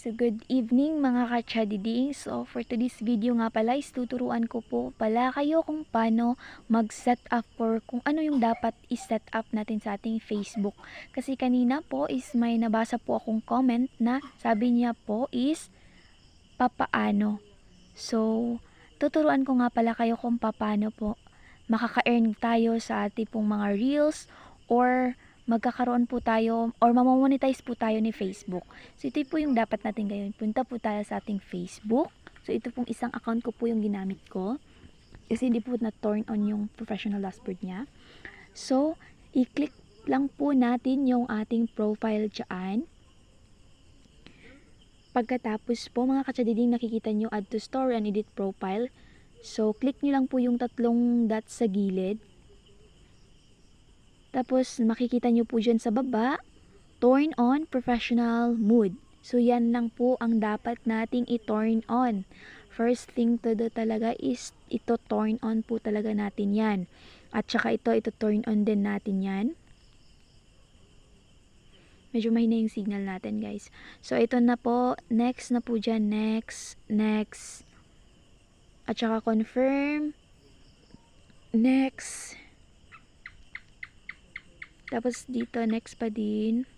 So good evening mga ka-chadiding. So for today's video nga pala is tuturuan ko po pala kayo kung paano mag-set up or kung ano yung dapat i-set up natin sa ating Facebook. Kasi kanina po is may nabasa po akong comment na sabi niya po is papaano. So tuturuan ko nga pala kayo kung paano po makaka-earn tayo sa ating pong mga reels or magkakaroon po tayo or mamamonetize po tayo ni Facebook. So ito po yung dapat natin gawin. Punta po tayo sa ating Facebook. So ito pong isang account ko po yung ginamit ko. Kasi hindi po na-turn on yung professional dashboard niya. So i-click lang po natin yung ating profile dyan. Pagkatapos po mga katsadiding nakikita nyo add to story and edit profile. So click nyo lang po yung tatlong dots sa gilid. Tapos, makikita nyo po dyan sa baba, turn on professional mode. So, yan lang po ang dapat nating i-turn on. First thing to do talaga is ito turn on po talaga natin yan. At saka ito turn on din natin yan. Medyo mahina yung signal natin guys. So, ito na po. Next na po dyan. Next. Next. At saka confirm. Next. Tapos dito, next pa din.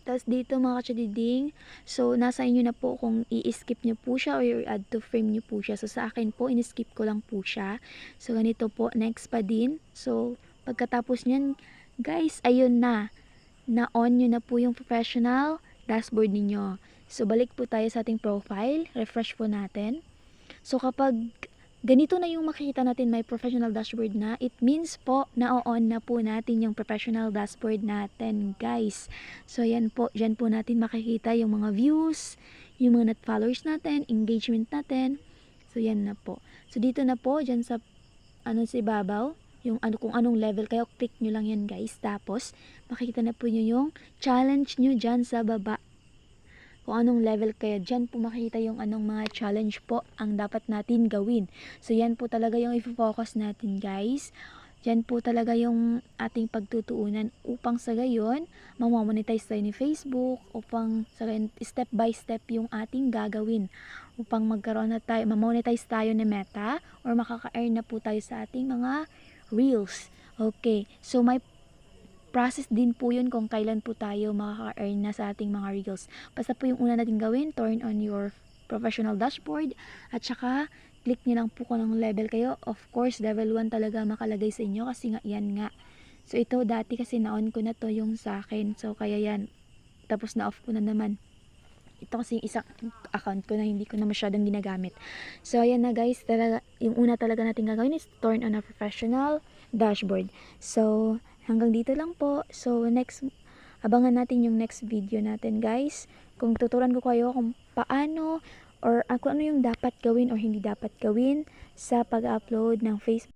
Tapos dito mga katsadiding, so nasa inyo na po kung i-skip nyo po siya or i-add to frame nyo po siya. So sa akin po, in-skip ko lang po siya. So ganito po, next pa din. So pagkatapos nyan, guys, ayun na. Na-on nyo na po yung professional dashboard ninyo. So balik po tayo sa ating profile, refresh po natin. So kapag ganito na yung makikita natin may professional dashboard na, it means po na-on na po natin yung professional dashboard natin guys. So yan po, dyan po natin makikita yung mga views, yung mga net followers natin, engagement natin. So yan na po. So dito na po, dyan sa sa ibabaw, yung kung anong level kayo, click nyo lang yan guys. Tapos makikita na po nyo yung challenge nyo dyan sa baba. Kung anong level kayo, dyan po makikita yung anong mga challenge po ang dapat natin gawin. So yan po talaga yung i-focus natin guys. Dyan po talaga yung ating pagtutuunan upang sa gayon, mamamonetize tayo ni Facebook, upang sa gayon, step by step yung ating gagawin. Upang magkaroon na tayo, mamonetize tayo ni Meta, or makaka-earn na po tayo sa ating mga reels. Okay, so may process din po yun kung kailan po tayo makaka-earn na sa ating mga reels. Basta po yung una natin gawin, turn on your professional dashboard at saka click nyo lang po kung anong level kayo. Of course, level 1 talaga makalagay sa inyo kasi nga yan nga. So ito dati kasi na-on ko na to yung sa akin. So kaya yan. Tapos na-off ko na naman. Ito kasi yung isang account ko na hindi ko na masyadong ginagamit. So ayan na guys, talaga, yung una talaga natin gagawin is turn on a professional dashboard. So hanggang dito lang po. So next, abangan natin yung next video natin guys. Kung tuturuan ko kayo kung paano or kung ano yung dapat gawin or hindi dapat gawin sa pag-upload ng Facebook